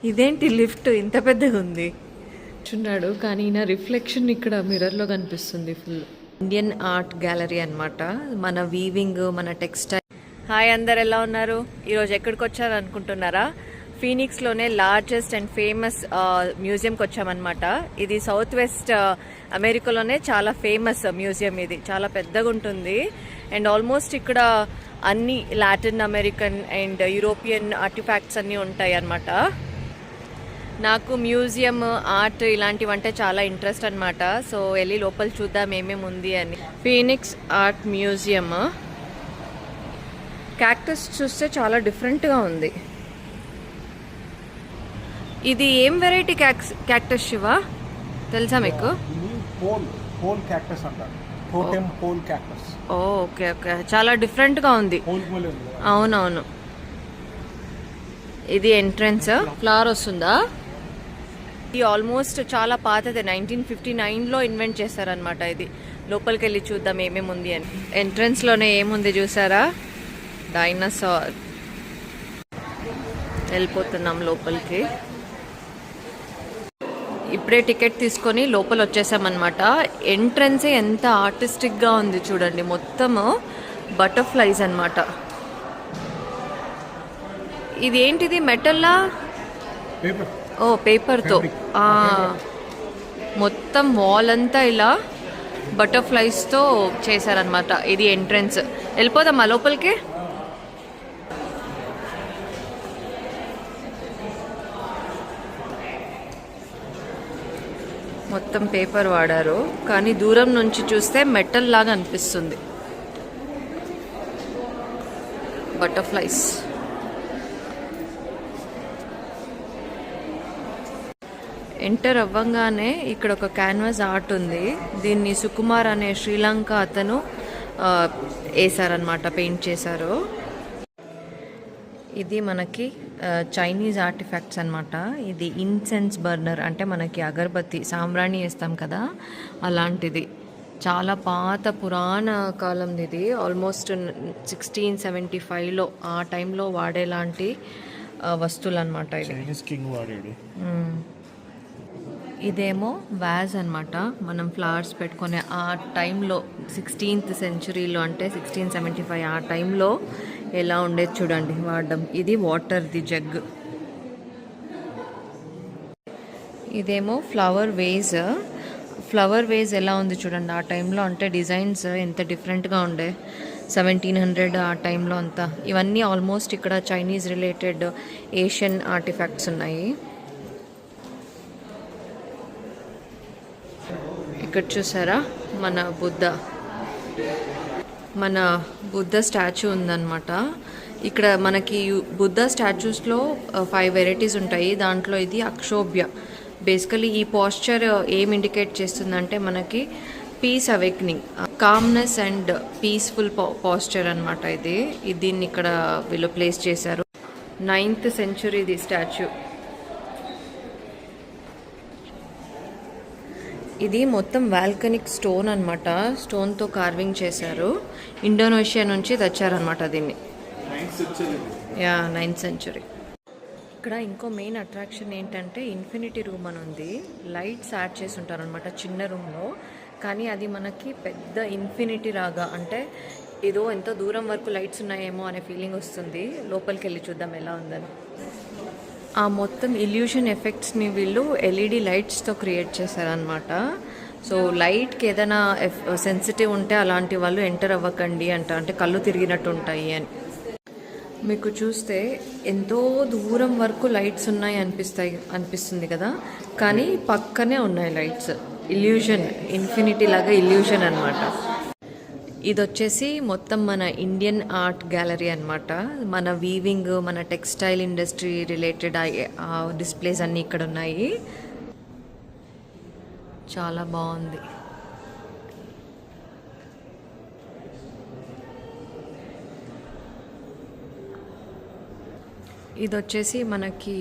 ఇదేంటి లిఫ్ట్ ఇంత పెద్దగా ఉంది చున్నాడు, కానీ నా రిఫ్లెక్షన్ ఇక్కడ మిర్రర్లో కనిపిస్తుంది ఫుల్. ఇండియన్ ఆర్ట్ గ్యాలరీ అన్నమాట. మన వీవింగ్, మన టెక్స్టైల్. హాయ్, అందరు ఎలా ఉన్నారు? ఈరోజు ఎక్కడికి వచ్చారు అనుకుంటున్నారా? ఫీనిక్స్లోనే లార్జెస్ట్ అండ్ ఫేమస్ మ్యూజియంకి వచ్చామన్నమాట. ఇది సౌత్ వెస్ట్ అమెరికాలోనే చాలా ఫేమస్ మ్యూజియం. ఇది చాలా పెద్దగా ఉంటుంది అండ్ ఆల్మోస్ట్ ఇక్కడ అన్ని Latin American and European artefacts అన్నీ ఉంటాయి అన్నమాట. నాకు మ్యూజియం, ఆర్ట్ ఇలాంటివంటే చాలా ఇంట్రెస్ట్ అనమాట. సో వెళ్ళి లోపల చూద్దాం ఏమేమి ఉంది అని. Phoenix art museum. క్యాక్టస్ చూస్తే చాలా డిఫరెంట్గా ఉంది. ఇది ఏం వెరైటీ క్యాక్టస్ శివ, తెలుసా మీకు? ఓకే ఓకే, చాలా డిఫరెంట్గా ఉంది. అవునవును. ఇది ఎంట్రన్స్. ఫ్లవర్ వస్తుందా? ఇది ఆల్మోస్ట్ చాలా పాతదే, 1959లో ఇన్వెంట్ చేశారనమాట. ఇది లోపలికి వెళ్ళి చూద్దాం ఏమేమి ఉంది అని. ఎంట్రన్స్లోనే ఏముంది చూసారా? డైనోసార్. వెళ్ళిపోతున్నాం లోపలికి. ఇప్పుడే టికెట్ తీసుకొని లోపల వచ్చేసామన్నమాట. ఎంట్రన్సే ఎంత ఆర్టిస్టిక్గా ఉంది చూడండి, మొత్తము బటర్ఫ్లైస్ అన్నమాట. ఇది ఏంటిది, మెటల్లా? ఓ, పేపర్తో మొత్తం వాల్ అంతా ఇలా బటర్ఫ్లైస్తో చేశారనమాట. ఇది ఎంట్రన్స్. వెళ్ళిపోదామా లోపలికి? మొత్తం పేపర్ వాడారు, కానీ దూరం నుంచి చూస్తే మెటల్ లాగా అనిపిస్తుంది. బటర్ఫ్లైస్. ఎంటర్ అవ్వంగానే ఇక్కడ ఒక క్యాన్వాస్ ఆర్ట్ ఉంది. దీన్ని సుకుమార్ అనే శ్రీలంక అతను వేసారనమాట, పెయింట్ చేశారు. ఇది మనకి చైనీస్ ఆర్టిఫాక్ట్స్ అనమాట. ఇది ఇన్సెన్స్ బర్నర్, అంటే మనకి అగరబత్తి సాంబ్రాణి వేస్తాం కదా, అలాంటిది. చాలా పాత పురాణ కాలంది ఇది. ఆల్మోస్ట్ 1675లో ఆ టైంలో వాడేలాంటి వస్తువులు అనమాట ఇది. ఇదేమో వ్యాజ్ అనమాట. మనం ఫ్లవర్స్ పెట్టుకునే ఆ టైంలో 16th సెంచురీలో, అంటే 1675 ఆ టైంలో ఎలా ఉండేది చూడండి వాడడం. ఇది వాటర్ది జగ్. ఇదేమో ఫ్లవర్ వేజ్. ఫ్లవర్ వేజ్ ఎలా ఉంది చూడండి ఆ టైంలో, అంటే డిజైన్స్ ఎంత డిఫరెంట్గా ఉండే. 1700 ఆ టైంలో అంతా. ఇవన్నీ ఆల్మోస్ట్ ఇక్కడ చైనీస్ రిలేటెడ్ ఏషియన్ ఆర్టిఫాక్ట్స్ ఉన్నాయి. ఇక్కడ చూసారా మన బుద్ధ స్టాచ్యూ ఉందన్నమాట. ఇక్కడ మనకి బుద్ధ స్టాచ్యూస్లో 5 వెరైటీస్ ఉంటాయి. దాంట్లో ఇది అక్షోభ్య. బేసికలీ ఈ పోస్చర్ ఏం ఇండికేట్ చేస్తుందంటే మనకి peace awakening, calmness and peaceful posture అనమాట. దీన్ని ఇక్కడ వీళ్ళు ప్లేస్ చేశారు. 9th సెంచురీది statue. ఇది మొత్తం వాల్కనిక్ స్టోన్ అనమాట. స్టోన్తో కార్వింగ్ చేశారు. ఇండోనేషియా నుంచి తెచ్చారనమాట దీన్ని. 9th century. ఇక్కడ ఇంకో మెయిన్ అట్రాక్షన్ ఏంటంటే ఇన్ఫినిటీ రూమ్ అని ఉంది. లైట్స్ యాడ్ చేసి ఉంటారనమాట చిన్న రూమ్లో, కానీ అది మనకి పెద్ద ఇన్ఫినిటీ రాగా, అంటే ఏదో ఎంతో దూరం వరకు లైట్స్ ఉన్నాయేమో అనే ఫీలింగ్ వస్తుంది. లోపలికి వెళ్ళి చూద్దాం ఎలా ఉందని. ఆ మొత్తం ఇల్యూషన్ ఎఫెక్ట్స్ని వీళ్ళు ఎల్ఈడి లైట్స్తో క్రియేట్ చేశారనమాట. సో లైట్కి ఏదైనా సెన్సిటివ్ ఉంటే అలాంటి వాళ్ళు ఎంటర్ అవ్వకండి అంట, అంటే కళ్ళు తిరిగినట్టు ఉంటాయి అని. మీకు చూస్తే ఎంతో దూరం వరకు లైట్స్ ఉన్నాయి అనిపిస్తుంది కదా, కానీ పక్కనే ఉన్నాయి లైట్స్. ఇల్యూషన్, ఇన్ఫినిటీ లాగా ఇల్యూషన్ అనమాట. ఇది వచ్చేసి మొత్తం మన ఇండియన్ ఆర్ట్ గ్యాలరీ అనమాట. మన వీవింగ్, మన టెక్స్టైల్ ఇండస్ట్రీ రిలేటెడ్ డిస్ప్లేస్ అన్నీ ఇక్కడ ఉన్నాయి. చాలా బాగుంది. ఇది వచ్చేసి మనకి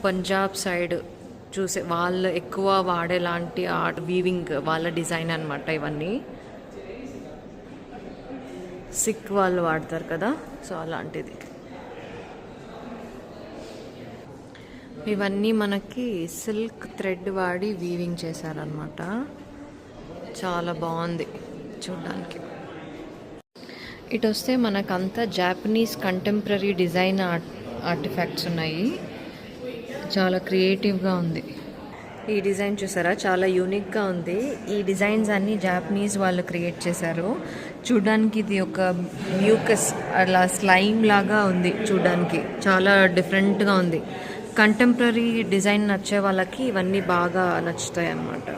పంజాబ్ సైడ్ చూసే వాళ్ళు ఎక్కువ వాడేలాంటి ఆర్ట్ వీవింగ్ వాళ్ళ డిజైన్ అనమాట. ఇవన్నీ సిక్ వాళ్ళు వాడతారు కదా, సో అలాంటిది. ఇవన్నీ మనకి సిల్క్ థ్రెడ్ వాడి వీవింగ్ చేశారనమాట. చాలా బాగుంది చూడడానికి. ఇటు వస్తే మనకంతా జాపనీస్ కంటెంపరీ డిజైన్ ఆర్టిఫాక్ట్స్ ఉన్నాయి. చాలా క్రియేటివ్గా ఉంది. ఈ డిజైన్ చూసారా, చాలా యూనిక్గా ఉంది. ఈ డిజైన్స్ అన్నీ జాపనీస్ వాళ్ళు క్రియేట్ చేశారు. చూడడానికి ఇది ఒక మ్యూకస్ అలా స్లైమ్ లాగా ఉంది. చూడడానికి చాలా డిఫరెంట్గా ఉంది. కంటెంపరీ డిజైన్ నచ్చే వాళ్ళకి ఇవన్నీ బాగా నచ్చుతాయి అన్నమాట.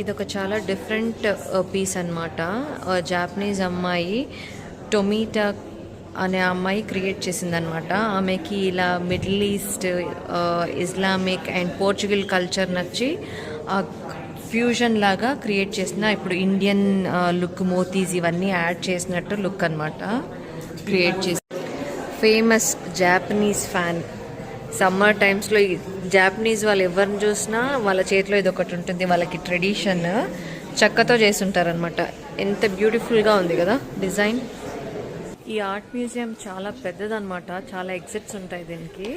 ఇదొక చాలా డిఫరెంట్ పీస్ అన్నమాట. జాపనీస్ అమ్మాయి టొమీటా అనే అమ్మాయి క్రియేట్ చేసిందనమాట. ఆమెకి ఇలా middle east, Islamic and Portugal culture నచ్చి ఫ్యూజన్ లాగా క్రియేట్ చేసిన, ఇప్పుడు ఇండియన్ లుక్ మోతీస్ ఇవన్నీ యాడ్ చేసినట్టు లుక్ అనమాట క్రియేట్ చేసి. Famous Japanese fan. సమ్మర్ టైమ్స్లో జాపనీస్ వాళ్ళు ఎవరిని చూసినా వాళ్ళ చేతిలో ఇది ఒకటి ఉంటుంది. వాళ్ళకి ట్రెడిషన్ చెక్కతో చేస్తుంటారనమాట. ఎంత బ్యూటిఫుల్గా ఉంది కదా డిజైన్. ఈ ఆర్ట్ మ్యూజియం చాలా పెద్దదన్నమాట. చాలా ఎగ్జిట్స్ ఉంటాయి దీనికి.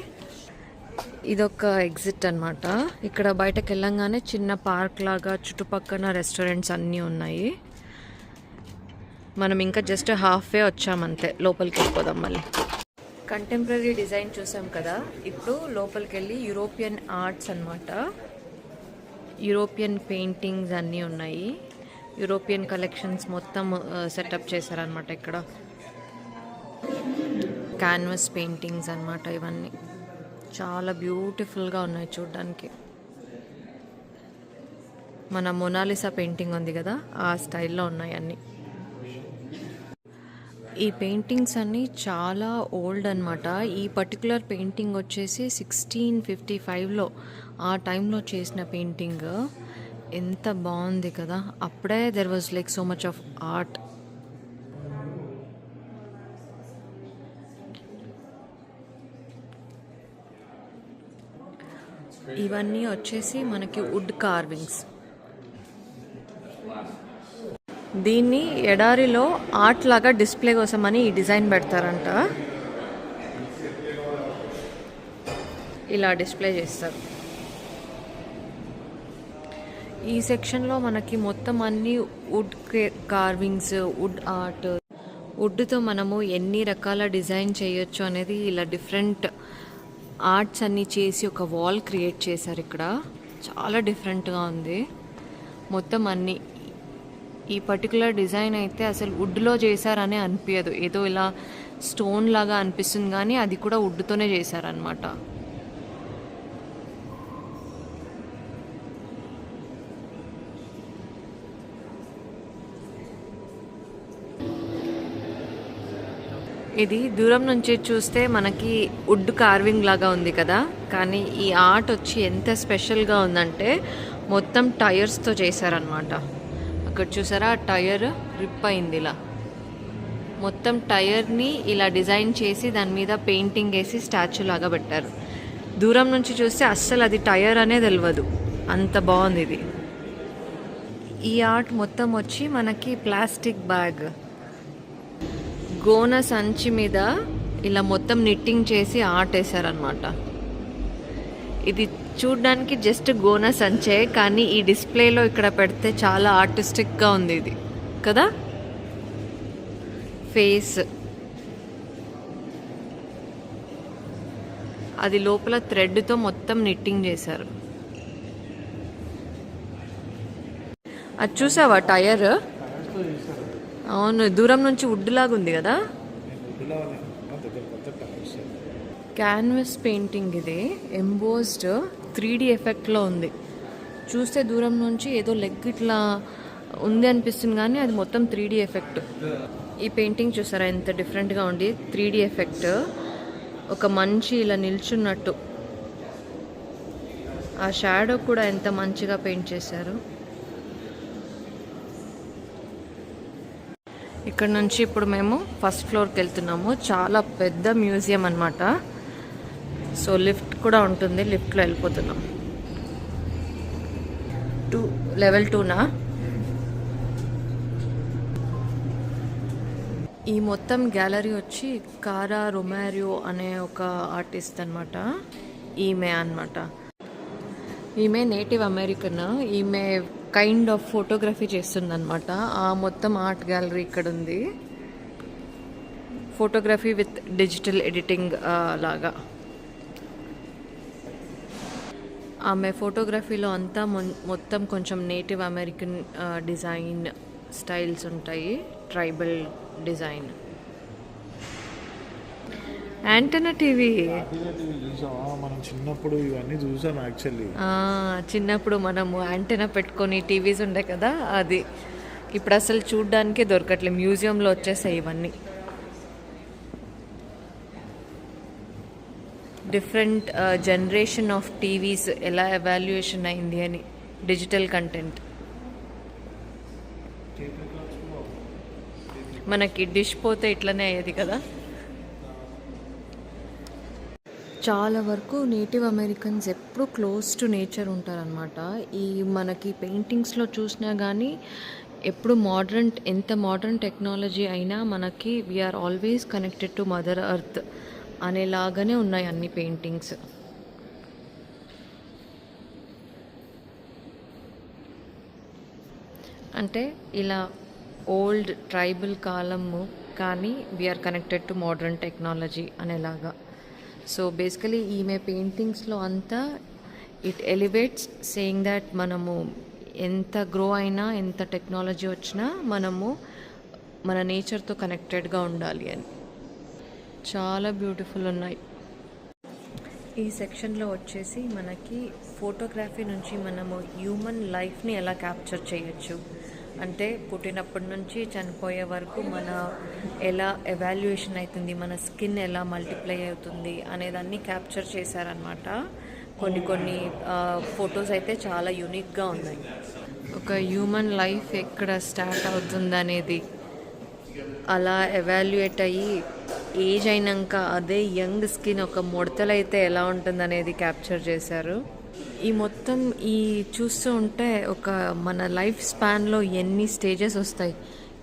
ఇదొక ఎగ్జిట్ అనమాట. ఇక్కడ బయటకు వెళ్ళంగానే చిన్న పార్క్ లాగా చుట్టుపక్కల రెస్టారెంట్స్ అన్నీ ఉన్నాయి. మనం ఇంకా జస్ట్ హాఫ్ వే వచ్చామంతే, లోపలికి వెళ్ళిపోదాం మళ్ళీ. కంటెంపరీ డిజైన్ చూసాం కదా, ఇప్పుడు లోపలికి వెళ్ళి యూరోపియన్ ఆర్ట్స్ అనమాట. యూరోపియన్ పెయింటింగ్స్ అన్నీ ఉన్నాయి. యూరోపియన్ కలెక్షన్స్ మొత్తం సెటప్ చేశారనమాట. ఇక్కడ క్యాన్వస్ పెయింటింగ్స్ అన్నమాట. ఇవన్నీ చాలా బ్యూటిఫుల్గా ఉన్నాయి చూడడానికి. మన మొనాలిసా పెయింటింగ్ ఉంది కదా, ఆ స్టైల్లో ఉన్నాయి అన్నీ. ఈ పెయింటింగ్స్ అన్నీ చాలా ఓల్డ్ అనమాట. ఈ పర్టికులర్ పెయింటింగ్ వచ్చేసి 1655లో ఆ టైంలో చేసిన పెయింటింగ్. ఎంత బాగుంది కదా. అప్పుడే there was like so much of art. ఇవన్నీ వచ్చేసి మనకి వుడ్ కార్వింగ్స్. దీన్ని ఎడారిలో ఆర్ట్ లాగా డిస్ప్లే కోసమని ఈ డిజైన్ పెడతారంట. ఇలా డిస్ప్లే చేస్తారు. ఈ సెక్షన్లో మనకి మొత్తం అన్ని వుడ్ కార్వింగ్స్, వుడ్ ఆర్ట్. వుడ్తో మనము ఎన్ని రకాల డిజైన్ చేయొచ్చు అనేది ఇలా డిఫరెంట్ ఆర్ట్స్ అన్నీ చేసి ఒక వాల్ క్రియేట్ చేశారు ఇక్కడ. చాలా డిఫరెంట్గా ఉంది మొత్తం అన్నీ. ఈ పర్టికులర్ డిజైన్ అయితే అసలు వుడ్లో చేశారని అనిపించదు, ఏదో ఇలా స్టోన్ లాగా అనిపిస్తుంది, కానీ అది కూడా వుడ్తోనే చేశారనమాట. ఇది దూరం నుంచి చూస్తే మనకి వుడ్ కార్వింగ్ లాగా ఉంది కదా, కానీ ఈ ఆర్ట్ వచ్చి ఎంత స్పెషల్గా ఉందంటే మొత్తం టైర్స్తో చేశారనమాట. అక్కడ చూసారా, టైర్ రిప్ అయింది. ఇలా మొత్తం టైర్ని ఇలా డిజైన్ చేసి దాని మీద పెయింటింగ్ వేసి స్టాచ్యూ లాగా పెట్టారు. దూరం నుంచి చూస్తే అస్సలు అది టైర్ అనే తెలియదు, అంత బాగుంది ఇది. ఈ ఆర్ట్ మొత్తం వచ్చి మనకి ప్లాస్టిక్ బ్యాగ్, గోన సంచి మీద ఇలా మొత్తం నిట్టింగ్ చేసి ఆర్ట్ వేసారనమాట. ఇది చూడ్డానికి జస్ట్ గోన సంచే, కానీ ఈ డిస్ప్లేలో ఇక్కడ పెడితే చాలా ఆర్టిస్టిక్గా ఉంది ఇది కదా. ఫేస్ అది లోపల థ్రెడ్తో మొత్తం నిట్టింగ్ చేశారు. అది చూసావా టైర్? అవును, దూరం నుంచి వుడ్ లాగా ఉంది కదా. క్యాన్వస్ పెయింటింగ్ ఇది, ఎంబోస్డ్ 3D ఎఫెక్ట్లో ఉంది. చూస్తే దూరం నుంచి ఏదో లెగ్ ఇట్లా ఉంది అనిపిస్తుంది, కానీ అది మొత్తం 3D ఎఫెక్ట్. ఈ పెయింటింగ్ చూసారా ఎంత డిఫరెంట్గా ఉంది, 3D ఎఫెక్ట్. ఒక మనిషి ఇలా నిల్చున్నట్టు, ఆ షాడో కూడా ఎంత మంచిగా పెయింట్ చేశారు. ఇక్కడ నుంచి ఇప్పుడు మేము ఫస్ట్ ఫ్లోర్కి వెళ్తున్నాము. చాలా పెద్ద మ్యూజియం అన్నమాట. సో లిఫ్ట్ కూడా ఉంటుంది, లిఫ్ట్లో వెళ్ళిపోతున్నాం. లెవెల్ 2నా. ఈ మొత్తం గ్యాలరీ వచ్చి కారా రొమారియో అనే ఒక ఆర్టిస్ట్ అనమాట. ఈమె నేటివ్ అమెరికన్. ఈమె కైండ్ ఆఫ్ ఫోటోగ్రఫీ చేస్తుందన్నమాట. ఆ మొత్తం ఆర్ట్ గ్యాలరీ ఇక్కడ ఉంది. ఫోటోగ్రఫీ విత్ డిజిటల్ ఎడిటింగ్ లాగా. ఆమె ఫోటోగ్రఫీలో అంతా మొత్తం కొంచెం నేటివ్ అమెరికన్ డిజైన్ స్టైల్స్ ఉంటాయి. Tribal design. యాంటెన్నా టీవీ మనం చిన్నప్పుడు ఇవన్నీ చూసాం యాక్చువల్లీ. చిన్నప్పుడు మనము యాంటెన్నా పెట్టుకొని టీవీస్ ఉండే కదా, అది ఇప్పుడు అసలు చూడ్డానికే దొరకట్లేదు. మ్యూజియంలో వచ్చేసాయి ఇవన్నీ. డిఫరెంట్ జనరేషన్ ఆఫ్ టీవీస్ ఎలా ఎవాల్యుయేషన్ అయింది అని, డిజిటల్ కంటెంట్. మనకి డిష్ పోతే ఇట్లనే అయ్యేది కదా. చాలా వరకు నేటివ్ అమెరికన్స్ ఎప్పుడు క్లోజ్ టు నేచర్ ఉంటారనమాట. ఈ మనకి పెయింటింగ్స్లో చూసినా కానీ ఎప్పుడు ఎంత మోడర్న్ టెక్నాలజీ అయినా మనకి we're always connected to mother earth అనేలాగానే ఉన్నాయి అన్ని పెయింటింగ్స్. అంటే ఇలా ఓల్డ్ ట్రైబల్ కాలము కానీ we're connected to modern technology అనేలాగా. సో బేసికలీ ఈమె పెయింటింగ్స్లో అంతా ఇట్ ఎలివేట్స్ సేయింగ్ దట్ మనము ఎంత గ్రో అయినా, ఎంత టెక్నాలజీ వచ్చినా మనము మన నేచర్తో కనెక్టెడ్గా ఉండాలి అని. చాలా బ్యూటిఫుల్ ఉన్నాయి. ఈ సెక్షన్లో వచ్చేసి మనకి ఫోటోగ్రఫీ నుంచి మనము హ్యూమన్ లైఫ్ని ఎలా క్యాప్చర్ చేయొచ్చు, అంటే పుట్టినప్పటి నుంచి చనిపోయే వరకు మన ఎలా ఎవాల్యుయేషన్ అవుతుంది, మన స్కిన్ ఎలా మల్టిప్లై అవుతుంది అనేదాన్ని క్యాప్చర్ చేశారనమాట. కొన్ని ఫొటోస్ అయితే చాలా యూనిక్గా ఉన్నాయి. ఒక హ్యూమన్ లైఫ్ ఎక్కడ స్టార్ట్ అవుతుంది అనేది అలా ఎవాల్యుయేట్ అయ్యి ఏజ్ అయినాక అదే యంగ్ స్కిన్ ఒక ముడతలైతే ఎలా ఉంటుంది అనేది క్యాప్చర్ చేశారు. ఈ మొత్తం చూస్తూ ఉంటే ఒక మన లైఫ్ స్పాన్లో ఎన్ని స్టేజెస్ వస్తాయి,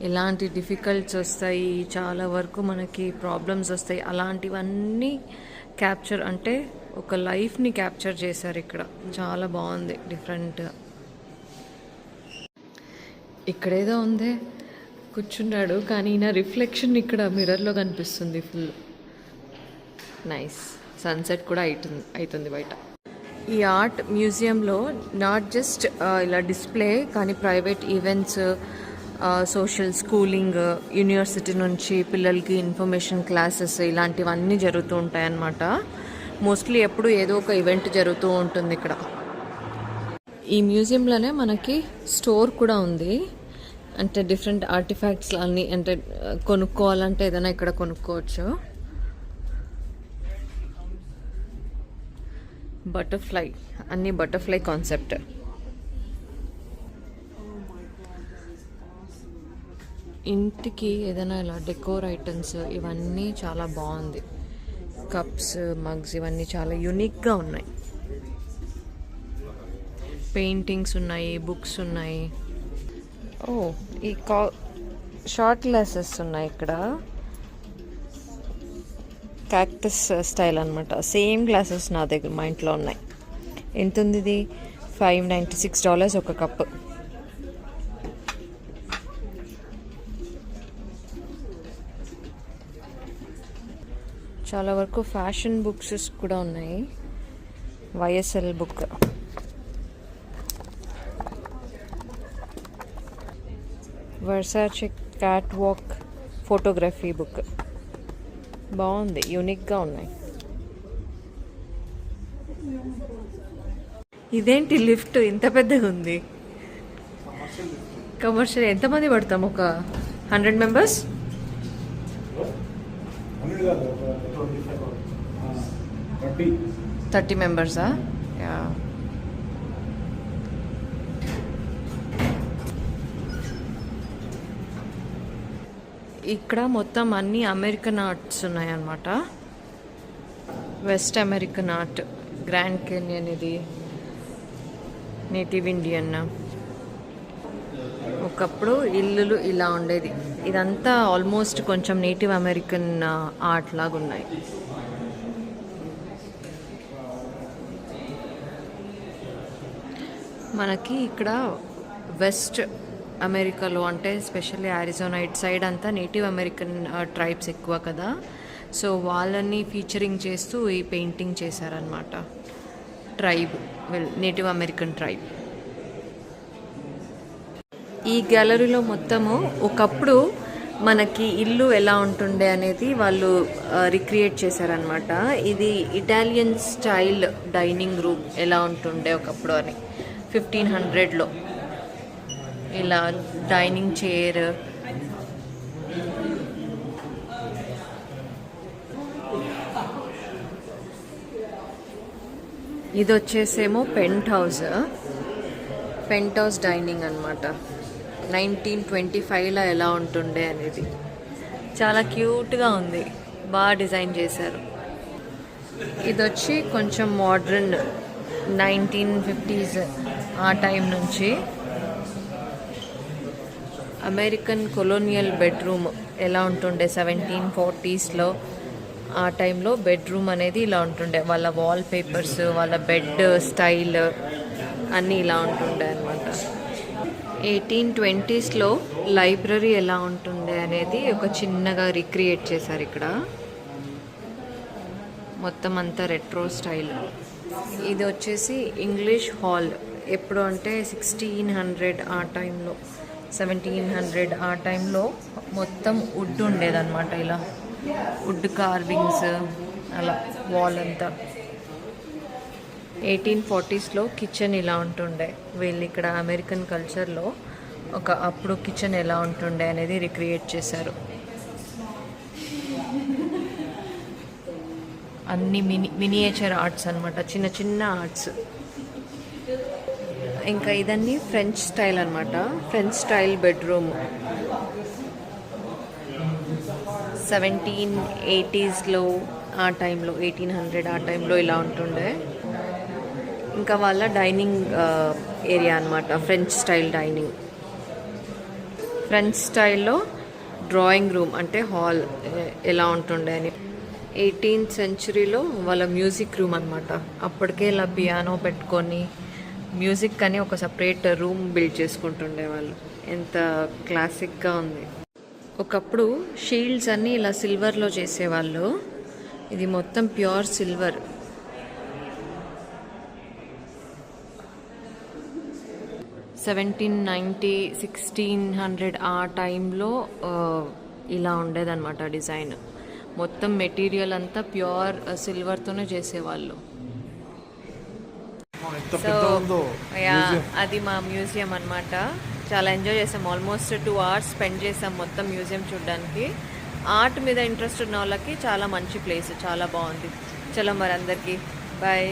ఎలాంటి డిఫికల్ట్స్ వస్తాయి, చాలా వరకు మనకి ప్రాబ్లమ్స్ వస్తాయి, అలాంటివన్నీ క్యాప్చర్, అంటే ఒక లైఫ్ని క్యాప్చర్ చేశారు ఇక్కడ. చాలా బాగుంది డిఫరెంట్గా. ఇక్కడేదో ఉందే కూర్చున్నాడు కానీ నా రిఫ్లెక్షన్ ఇక్కడ మిర్రర్లో కనిపిస్తుంది. Full nice. సన్సెట్ కూడా అవుతుంది బయట. ఈ ఆర్ట్ మ్యూజియంలో నాట్ జస్ట్ ఇలా డిస్ప్లే కానీ private events, social, schooling, university నుంచి పిల్లలకి ఇన్ఫర్మేషన్ క్లాసెస్ ఇలాంటివన్నీ జరుగుతూ ఉంటాయన్నమాట. మోస్ట్లీ ఎప్పుడు ఏదో ఒక ఈవెంట్ జరుగుతూ ఉంటుంది ఇక్కడ. ఈ మ్యూజియంలోనే మనకి స్టోర్ కూడా ఉంది. అంటే డిఫరెంట్ ఆర్టిఫాక్ట్స్ అన్నీ, అంటే కొనుక్కోవాలంటే ఏదైనా ఇక్కడ కొనుక్కోవచ్చు. బటర్ఫ్లై, అన్ని బటర్ఫ్లై కాన్సెప్ట్. ఇంటికి ఏదైనా ఇలా డెకోర్ ఐటమ్స్ ఇవన్నీ చాలా బాగుంది. కప్స్, మగ్స్ ఇవన్నీ చాలా యూనిక్గా ఉన్నాయి. పెయింటింగ్స్ ఉన్నాయి, బుక్స్ ఉన్నాయి. ఈ షార్ట్ గ్లాసెస్ ఉన్నాయి ఇక్కడ. క్యాక్టస్ స్టైల్ అనమాట. సేమ్ గ్లాసెస్ నా దగ్గర మా ఇంట్లో ఉన్నాయి. ఎంత ఉంది ఇది? $596 ఒక కప్పు. చాలా వరకు ఫ్యాషన్ బుక్స్ కూడా ఉన్నాయి. YSL book. Versace catwalk photography book. బాగుంది, యూనిక్గా ఉన్నాయి. ఇదేంటి లిఫ్ట్ ఇంత పెద్దగా ఉంది? కమర్షియల్. ఎంతమంది పడతాం? ఒక 100 మెంబర్స్. 30 మెంబర్సా? యా. ఇక్కడ మొత్తం అన్ని అమెరికన్ ఆర్ట్స్ ఉన్నాయన్నమాట. West American art, grand canyon, ఇది నేటివ్ ఇండియన్, ఒక ఒకప్పుడు ఇల్లులు ఇలా ఉండేది. ఇదంతా ఆల్మోస్ట్ కొంచెం నేటివ్ అమెరికన్ ఆర్ట్ లాగా ఉన్నాయి. మనకి ఇక్కడ వెస్ట్ అమెరికాలో అంటే ఎస్పెషల్లీ ఆరిజోనా ఇట్ సైడ్ అంతా నేటివ్ అమెరికన్ ట్రైబ్స్ ఎక్కువ కదా, సో వాళ్ళని ఫీచరింగ్ చేస్తూ ఈ పెయింటింగ్ చేశారనమాట. Tribe native American tribe. ఈ గ్యాలరీలో మొత్తము ఒకప్పుడు మనకి ఇల్లు ఎలా ఉంటుండే అనేది వాళ్ళు రిక్రియేట్ చేశారనమాట. ఇది ఇటాలియన్ స్టైల్ డైనింగ్ రూమ్ ఎలా ఉంటుండే ఒకప్పుడు అని 1500లో. ఇలా డైనింగ్ చైర్, ఇది వచ్చేసేమో పెంట్ హౌస్ డైనింగ్ అనమాట. 1925లో ఎలా ఉంటుండే అనేది. చాలా క్యూట్గా ఉంది, బాగా డిజైన్ చేశారు. ఇది వచ్చి కొంచెం మోడ్రన్ 1950s ఆ టైం నుంచి. అమెరికన్ కొలోనియల్ బెడ్రూమ్ ఎలా ఉంటుండే 1740sలో ఆ టైంలో బెడ్రూమ్ అనేది ఇలా ఉంటుండే. వాళ్ళ వాల్ పేపర్స్, వాళ్ళ బెడ్ స్టైల్ అన్నీ ఇలా ఉంటుండే అనమాట. 1820sలో లైబ్రరీ ఎలా ఉంటుండే అనేది ఒక చిన్నగా రిక్రియేట్ చేశారు ఇక్కడ. మొత్తం అంతా రెట్రో స్టైల్. ఇది వచ్చేసి ఇంగ్లీష్ హాల్. ఎప్పుడు అంటే 1600 ఆ టైంలో, 1700 ఆ టైంలో మొత్తం వుడ్ ఉండేదన్నమాట. ఇలా వుడ్ కార్వింగ్స్ అలా వాల్ అంతా. 1840sలో కిచెన్ ఇలా ఉంటుండే. వీళ్ళు ఇక్కడ అమెరికన్ కల్చర్లో అప్పుడు కిచెన్ ఎలా ఉంటుండే అనేది రిక్రియేట్ చేశారు. అన్ని మినియేచర్ ఆర్ట్స్ అనమాట, చిన్న చిన్న ఆర్ట్స్. ఇంకా ఇదన్నీ ఫ్రెంచ్ స్టైల్ అనమాట. ఫ్రెంచ్ స్టైల్ బెడ్రూమ్ 1780sలో ఆ టైంలో, 1800 ఆ టైంలో ఇలా ఉంటుండే. ఇంకా వాళ్ళ డైనింగ్ ఏరియా అనమాట, ఫ్రెంచ్ స్టైల్ డైనింగ్. ఫ్రెంచ్ స్టైల్లో డ్రాయింగ్ రూమ్ అంటే హాల్ ఎలా ఉంటుండే అని. 18th centuryలో వాళ్ళ మ్యూజిక్ రూమ్ అనమాట. అప్పటికే ఇలా పియానో పెట్టుకొని మ్యూజిక్ అని ఒక సపరేట్ రూమ్ బిల్డ్ చేసుకుంటుండే వాళ్ళు. ఎంత క్లాసిక్గా ఉంది. ఒకప్పుడు షీల్డ్స్ అన్నీ ఇలా సిల్వర్లో చేసేవాళ్ళు. ఇది మొత్తం ప్యూర్ సిల్వర్. 1790, 1600 ఆ టైంలో ఇలా ఉండేదన్నమాట డిజైన్. మొత్తం మెటీరియల్ అంతా ప్యూర్ సిల్వర్తోనే చేసేవాళ్ళు. సో అది మా మ్యూజియం అనమాట. చాలా ఎంజాయ్ చేసాం. ఆల్మోస్ట్ 2 hours స్పెండ్ చేసాం మొత్తం మ్యూజియం చూడడానికి. ఆర్ట్ మీద ఇంట్రెస్ట్ ఉన్న వాళ్ళకి చాలా మంచి ప్లేస్, చాలా బాగుంది. చలో మరి అందరికీ బాయ్.